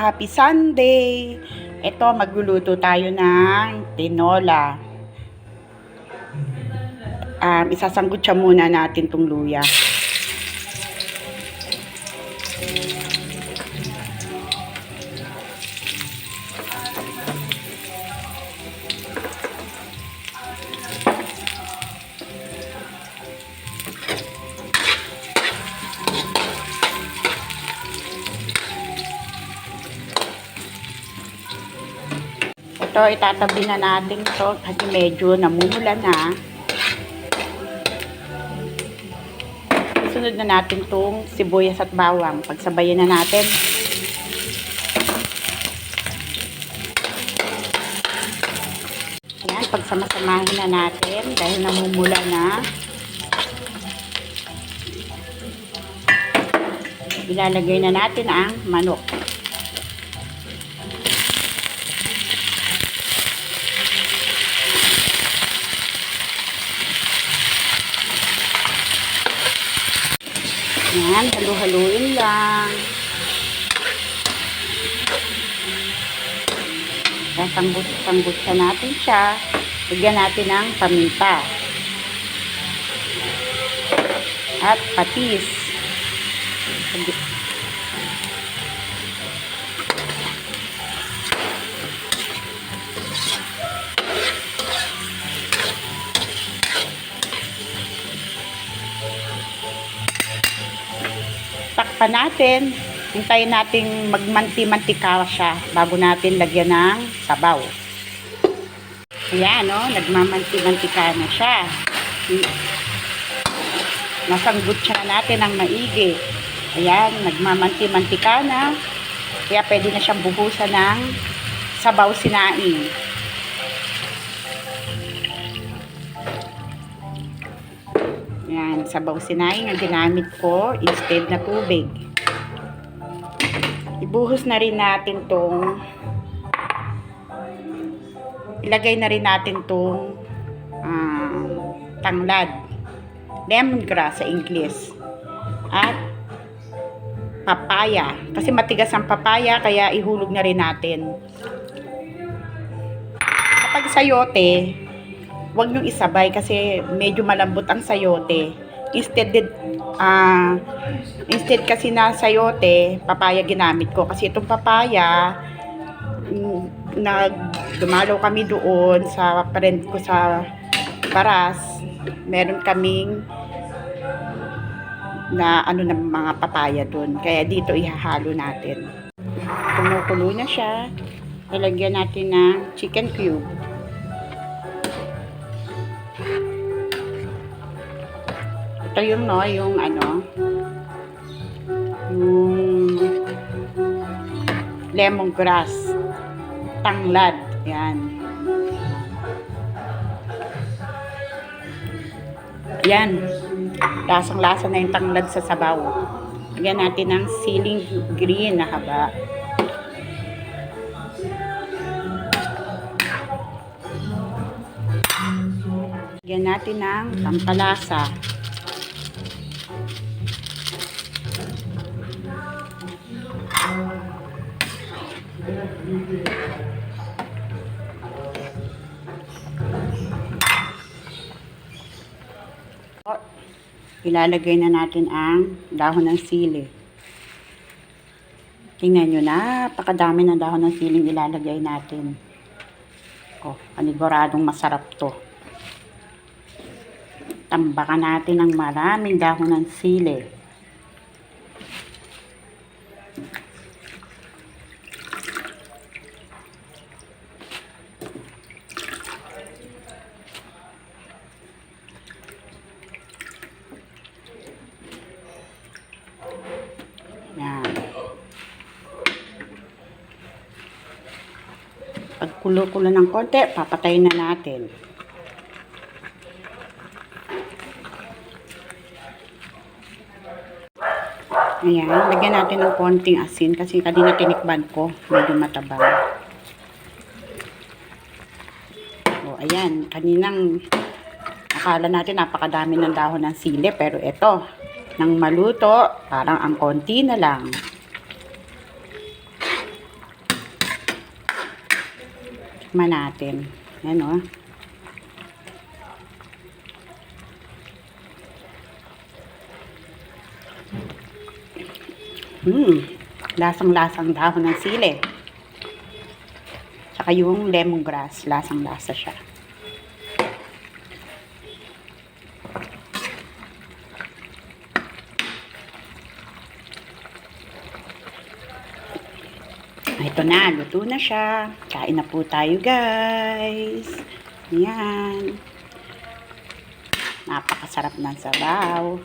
Happy Sunday! Ito, magluluto tayo ng tinola. Isasanggutsa muna natin tong luya. Ito, itatabi na natin to kasi medyo namumula na. Sunod na natin tong sibuyas at bawang. Pagsabayin na natin. Ayan, pagsamasamahin na natin dahil namumula na. Ilalagay na natin ang manok. Yan, halu-haluin lang. Sanggutsa natin siya. Lagyan natin ng paminta. At patis. Takpan natin. Hintayin natin magmanti-mantika siya bago natin lagyan ng sabaw. Ayan, no? Nagmamanti-mantika na siya. Nasanggut siya natin ng maigi. Ayan, nagmamanti-mantika na. Kaya pwede na siyang buhusan ng sabaw sinaing. Yan, sabaw sinaing ang ginamit ko instead na tubig. Ibuhos na rin natin tong ilagay na rin natin tong tanglad, lemongrass sa English, at papaya kasi matigas ang papaya kaya ihulog na rin natin. Kapag sayote, huwag niyong isabay kasi medyo malambot ang sayote. Instead kasi na sayote, papaya ginamit ko. Kasi itong papaya, dumalaw kami doon sa parent ko sa Paras. Meron kaming na mga papaya doon. Kaya dito ihahalo natin. Kumukulo na siya. Lalagyan natin ng chicken cube. Ito yung yung lemongrass, tanglad, yan. Yan, lasang-lasa na yung tanglad sa sabaw. Lagyan natin ng siling green na haba. Lagyan natin ng pampalasa. Ilalagay na natin ang dahon ng sili. Tingnan nyo, napakadami ng dahon ng siling ilalagay natin. Paniguradong masarap to. Tambakan natin ng maraming dahon ng sili. Pag kulo-kulo ng konti, papatayin na natin. Ayan, lagyan natin ng konting asin kasi kanina tinikban ko, medyo matabang. Ayan, kaninang akala natin napakadami ng dahon ng sili, pero ito, nang maluto, parang ang konti na lang. Tikman natin. Yan o. Lasang-lasang dahon ng sili. Tsaka yung lemongrass, lasang-lasa siya. Ito na, luto na siya. Kain na po tayo, guys. Ayan. Napakasarap ng sabaw.